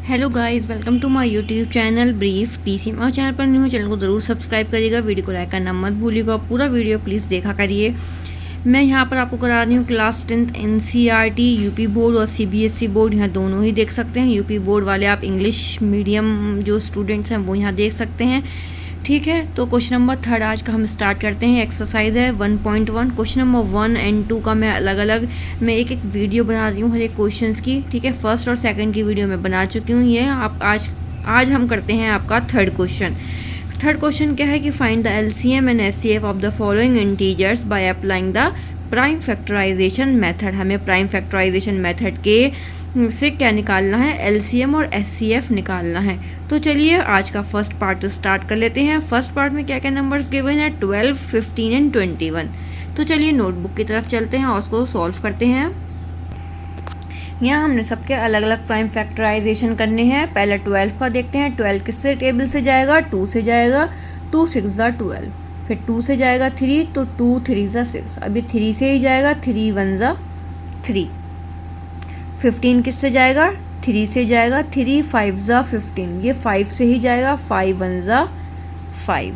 Hello guys, welcome to my YouTube channel brief PC. और channel पर new channel को ज़रूर सब्सक्राइब करिएगा, वीडियो को लाइक करना मत भूलिएगा, पूरा वीडियो प्लीज़ देखा करिए। मैं यहाँ पर आपको करा रही हूँ class 10th NCERT UP board और सीबीएसई बोर्ड, यहाँ दोनों ही देख सकते हैं। यूपी बोर्ड वाले आप इंग्लिश मीडियम जो स्टूडेंट्स हैं वो यहाँ देख सकते हैं, ठीक है। तो क्वेश्चन नंबर 3 आज का हम स्टार्ट करते हैं। एक्सरसाइज है 1.1। क्वेश्चन नंबर 1 और 2 का मैं अलग अलग एक वीडियो बना रही हूँ हर एक क्वेश्चंस की, ठीक है। फर्स्ट और सेकंड की वीडियो मैं बना चुकी हूँ। ये आप आज हम करते हैं आपका थर्ड क्वेश्चन। थर्ड क्वेश्चन क्या है कि find the LCM and HCF of the following integers by applying the prime factorization method. हमें प्राइम फैक्टराइजेशन मेथड के से क्या निकालना है, एलसीएम और एचसीएफ निकालना है। तो चलिए आज का फर्स्ट पार्ट स्टार्ट कर लेते हैं। फर्स्ट पार्ट में क्या क्या नंबर्स गिवन है, 12, 15 एंड 21। तो चलिए नोटबुक की तरफ चलते हैं और उसको सॉल्व करते हैं। यहाँ हमने सबके अलग अलग प्राइम फैक्टराइजेशन करने हैं। पहले 12 का देखते हैं। 12 किससे टेबल से जाएगा, 2 से जाएगा। 2 6 ज़ा 12, फिर 2 से जाएगा 3, तो 2 3 ज़ा 6, अभी 3 से ही जाएगा, 3 1 ज़ा 3। 15 किससे जाएगा, 3 से जाएगा, 3 5 ज़ा 15, ये 5 से ही जाएगा, 5 1 ज़ा 5।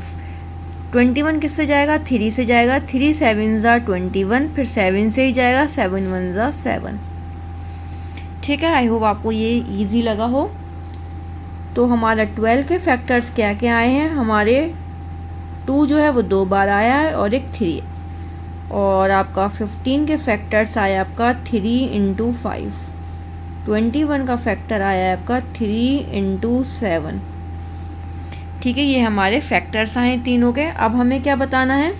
21 किससे जाएगा, 3 से जाएगा, 3 7 ज़ा 21, फिर 7 से ही जाएगा, 7 1 ज़ा 7, ठीक है। आई होप आपको ये इजी लगा हो। तो हमारा 12 के फैक्टर्स क्या क्या आए हैं, हमारे 2 जो है वो 2 बार आया है और एक 3, और आपका 15 के फैक्टर्स आया आपका 3 × 5। 21 का फैक्टर आया है आपका 3 × 7, ठीक है। ये हमारे फैक्टर्स आए तीनों के। अब हमें क्या बताना है,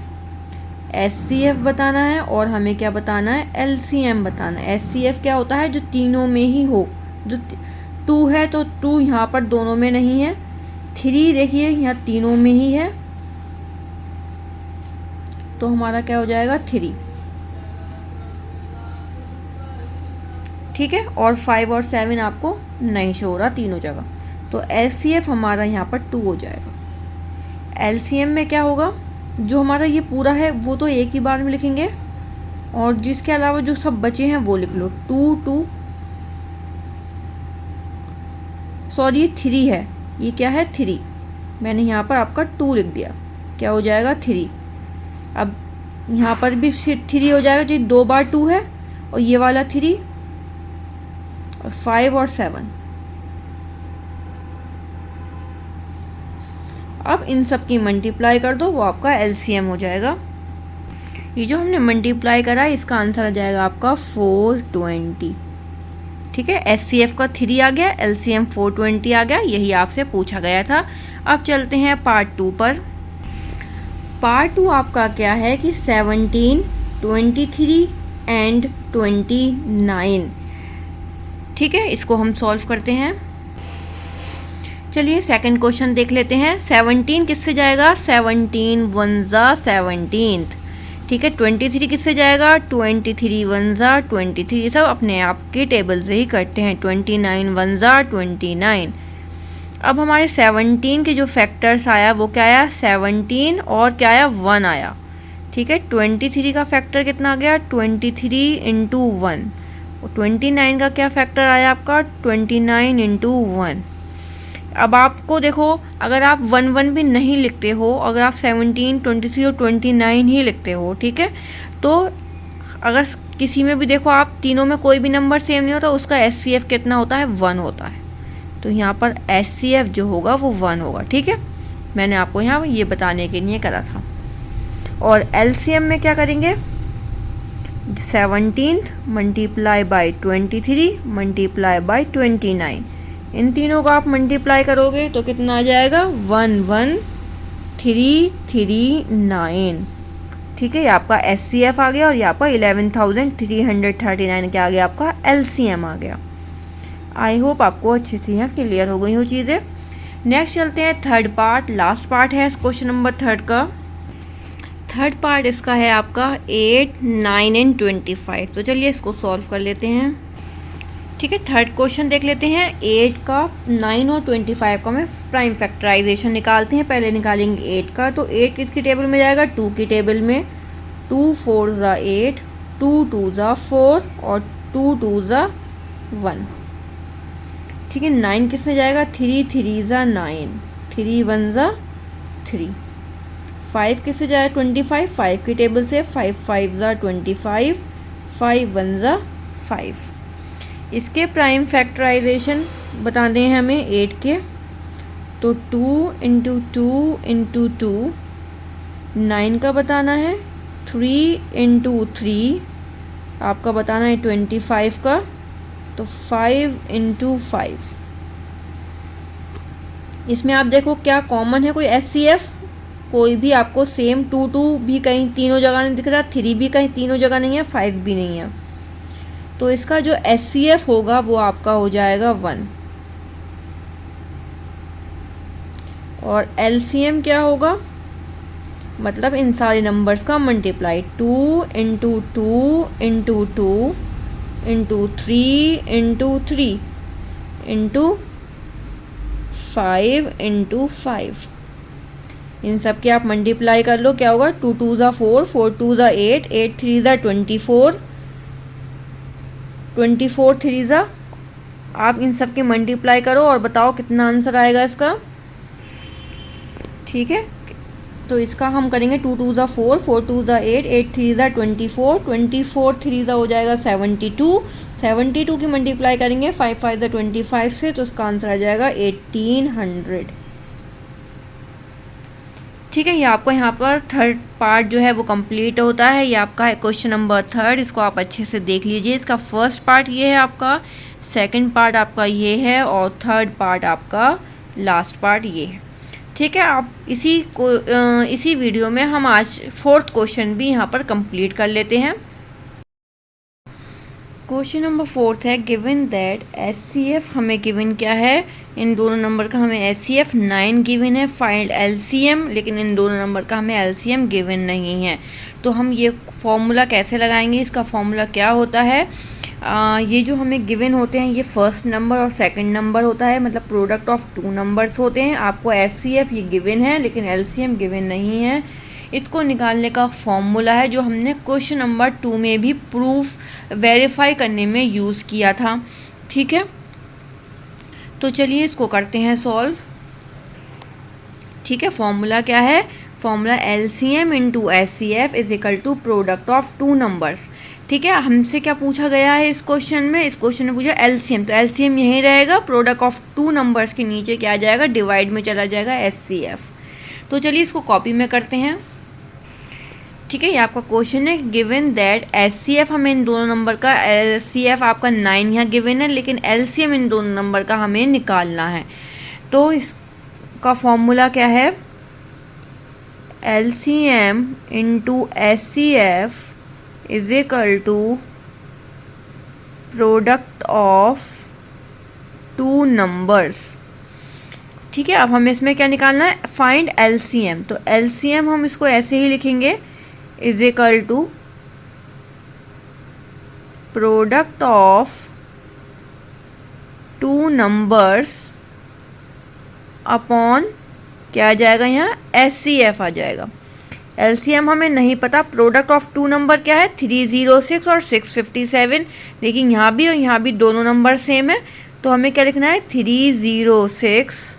एचसीएफ बताना है, और हमें क्या बताना है, एलसीएम बताना है। एचसीएफ क्या होता है, जो तीनों में ही हो। जो 2 है तो 2 यहाँ पर दोनों में नहीं है। 3 देखिए यहाँ तीनों में ही है, तो हमारा क्या हो जाएगा 3, ठीक है। और 5 और 7 आपको नहीं शो हो रहा तीनों जगह, तो एचसीएफ हमारा यहाँ पर 2 हो जाएगा। एलसीएम में क्या होगा, जो हमारा ये पूरा है वो तो एक ही बार में लिखेंगे, और जिसके अलावा जो सब बचे हैं वो लिख लो। 2 2 सॉरी ये 3 है, ये क्या है 3, मैंने यहाँ पर आपका 2 लिख दिया, क्या हो जाएगा 3। अब यहाँ पर भी 3 हो जाएगा, जो 2 बार 2 है, और ये वाला 3, और 5 और 7। अब इन सब की मल्टीप्लाई कर दो, वो आपका एलसीएम हो जाएगा। ये जो हमने मल्टीप्लाई करा है इसका आंसर आ जाएगा आपका 420, ठीक है। एचसीएफ का 3 आ गया, एलसीएम 420 आ गया, यही आपसे पूछा गया था। अब चलते हैं पार्ट 2 पर। पार्ट 2 आपका क्या है कि 17, 23 एंड 29, ठीक है। इसको हम सॉल्व करते हैं। चलिए सेकंड क्वेश्चन देख लेते हैं। 17 किससे जाएगा, 17 1 ज़ा 17, ठीक है। 23 किससे जाएगा, 23 1 ज़ा 23, सब अपने आप के टेबल से ही करते हैं। 29 1 ज़ा 29। अब हमारे 17 के जो फैक्टर्स आया वो क्या आया, 17 और क्या आया 1 आया, ठीक है। 23 का फैक्टर कितना आ गया, 23 × 1, और 29 का क्या फैक्टर आया आपका, 29 × 1। अब आपको देखो, अगर आप 1 1 भी नहीं लिखते हो, अगर आप 17 23 और 29 ही लिखते हो, ठीक है, तो अगर किसी में भी देखो आप तीनों में कोई भी नंबर सेम नहीं होता, उसका एचसीएफ कितना होता है, 1 होता है। तो यहाँ पर एचसीएफ जो होगा वो 1 होगा, ठीक है। मैंने आपको यहाँ ये बताने के लिए करा था। और एलसीएम में क्या करेंगे, 17 मल्टीप्लाई बाई 23 मल्टीप्लाई बाई 29, इन तीनों का आप मल्टीप्लाई करोगे तो कितना आ जाएगा, 11339, ठीक है। ये आपका एचसीएफ आ गया, और ये आपका 11,339 क्या आ गया, आपका एलसीएम आ गया। आई होप आपको अच्छे से यहाँ क्लियर हो गई हो चीज़ें। नेक्स्ट चलते हैं थर्ड पार्ट, लास्ट पार्ट है क्वेश्चन नंबर 3 का। थर्ड पार्ट इसका है आपका 8 9 एंड 25। तो चलिए इसको सॉल्व कर लेते हैं, ठीक है। थर्ड क्वेश्चन देख लेते हैं। 8 का, 9 और 25 का मैं प्राइम फैक्टराइजेशन निकालते हैं। पहले निकालेंगे 8 का, तो 8 किसकी टेबल में जाएगा, 2 की टेबल में। 2 4 ज़ा 8, 2 2 ज़ा 4, और 2 2 ज़ा 1, ठीक है। 9 किसमें जाएगा, 3 3 ज़ा 9, 3 1 ज़ा 3। 5 किससे जाएगा, 25, 5 की टेबल से, 5 5 ज़ा 25, 5 1 ज़ा 5। इसके प्राइम फैक्टराइजेशन बता दें हमें 8 के, तो 2 इंटू 2 इंटू 2 9 का बताना है, 3 इंटू 3 आपका बताना है 25 का, तो 5 इंटू 5। इसमें आप देखो क्या कॉमन है, कोई SCF कोई भी आपको सेम 2 2 भी कहीं तीनों जगह नहीं दिख रहा, 3 भी कहीं तीनों जगह नहीं है, 5 भी नहीं है। तो इसका जो SCF होगा वो आपका हो जाएगा 1। और LCM क्या होगा, मतलब इन सारे नंबर्स का multiply, 2 into 2 into 2 into 3 into 3 into 5 into 5। इन सब के आप मल्टीप्लाई कर लो, क्या होगा, 2 2 ज़ा 4, 4 2 ज़ा 8, 8 3 ज़ा 24, 24 3 ज़ा। आप इन सब के मल्टीप्लाई करो और बताओ कितना आंसर आएगा इसका। ठीक है, तो इसका हम करेंगे 2 2 ज़ा 4, 4 2 ज़ा 8, 8 3 ज़ा 24, 24 3 ज़ा हो जाएगा 72, 72 की मल्टीप्लाई करेंगे 5 5 ज़ा 25 से, तो उसका आंसर आ जाएगा 1800। ठीक है, ये आपको यहाँ पर थर्ड पार्ट जो है वो कंप्लीट होता है। ये आपका है क्वेश्चन नंबर 3, इसको आप अच्छे से देख लीजिए। इसका फर्स्ट पार्ट ये है आपका, सेकंड पार्ट आपका ये है, और थर्ड पार्ट आपका लास्ट पार्ट ये है। ठीक है, आप इसी वीडियो में हम आज फोर्थ क्वेश्चन भी यहाँ पर कंप्लीट कर लेते हैं। क्वेश्चन नंबर 4 है, गिवन दैट SCF हमें गिवन क्या है, इन दोनों नंबर का हमें SCF 9 गिवन है, फाइंड LCM, लेकिन इन दोनों नंबर का हमें LCM गिवन नहीं है। तो हम ये फॉर्मूला कैसे लगाएंगे, इसका फॉर्मूला क्या होता है, ये जो हमें गिवन होते हैं ये फर्स्ट नंबर और सेकंड नंबर होता है, मतलब प्रोडक्ट ऑफ 2 नंबर्स होते हैं। आपको SCF ये गिवन है लेकिन LCM गिवन नहीं है। इसको निकालने का फॉर्मूला है जो हमने क्वेश्चन नंबर 2 में भी प्रूफ वेरीफाई करने में यूज़ किया था। ठीक है, तो चलिए इसको करते हैं सॉल्व। ठीक है, फॉर्मूला क्या है, formula LCM into SCF is equal to product of 2 numbers. ठीक है, हमसे क्या पूछा गया है इस क्वेश्चन में, इस क्वेश्चन में पूछा LCM, तो LCM यही रहेगा, प्रोडक्ट ऑफ 2 नंबर्स के नीचे क्या आ जाएगा, डिवाइड में चला जाएगा SCF। तो चलिए इसको कॉपी में करते हैं। ठीक है, ये आपका क्वेश्चन है, गिवन दैट SCF हमें इन दोनों नंबर का, SCF आपका 9 यहाँ गिवन है, लेकिन LCM इन दोनों नंबर का हमें निकालना है। तो इसका फॉर्मूला क्या है, LCM into SCF is equal to product of 2 numbers. ठीक है, अब हमें इसमें क्या निकालना है, फाइंड LCM। तो LCM हम इसको ऐसे ही लिखेंगे, is equal to product of 2 numbers upon क्या आ जाएगा, यहाँ SCF आ जाएगा। LCM हमें नहीं पता, प्रोडक्ट ऑफ 2 नंबर क्या है, 306 और 657, लेकिन यहाँ भी और यहाँ भी दोनों नंबर सेम है, तो हमें क्या लिखना है, 306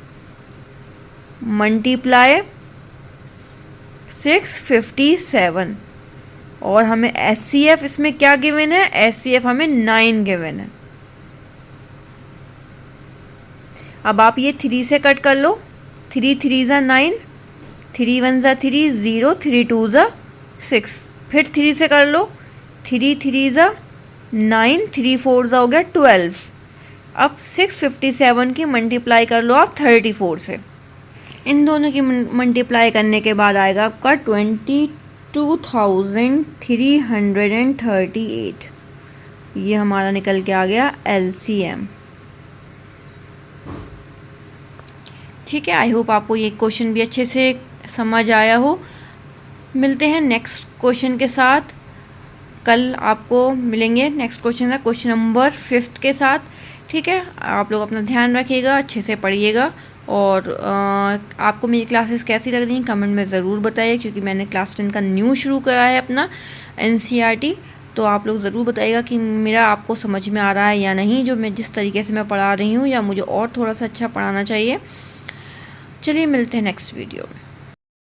मल्टीप्लाई 657, और हमें SCF इसमें क्या गिवन है, SCF हमें 9 गिवन है। अब आप ये 3 से कट कर लो, 3 3 ज़ा 9, 3 1 ज़ा 3, 0 3 2 ज़ा 6, फिर 3 से कर लो, 3 3 ज़ा 9, 3 4 ज़ा हो गया 12। अब 657 की मल्टीप्लाई कर लो आप 34 से, इन दोनों की मल्टीप्लाई करने के बाद आएगा आपका 22,338। ये हमारा निकल के आ गया LCM। ठीक है, आई होप आपको ये क्वेश्चन भी अच्छे से समझ आया हो। मिलते हैं नेक्स्ट क्वेश्चन के साथ, कल आपको मिलेंगे। नेक्स्ट क्वेश्चन है क्वेश्चन नंबर 5 के साथ। ठीक है, आप लोग अपना ध्यान रखिएगा, अच्छे से पढ़िएगा, और आपको मेरी क्लासेस कैसी लग रही हैं कमेंट में ज़रूर बताइए, क्योंकि मैंने क्लास 10 का न्यू शुरू करा है अपना NCERT, तो आप लोग ज़रूर बताइएगा कि मेरा आपको समझ में आ रहा है या नहीं, जो मैं जिस तरीके से मैं पढ़ा रही हूँ, या मुझे और थोड़ा सा अच्छा पढ़ाना चाहिए। चलिए मिलते हैं नेक्स्ट वीडियो में।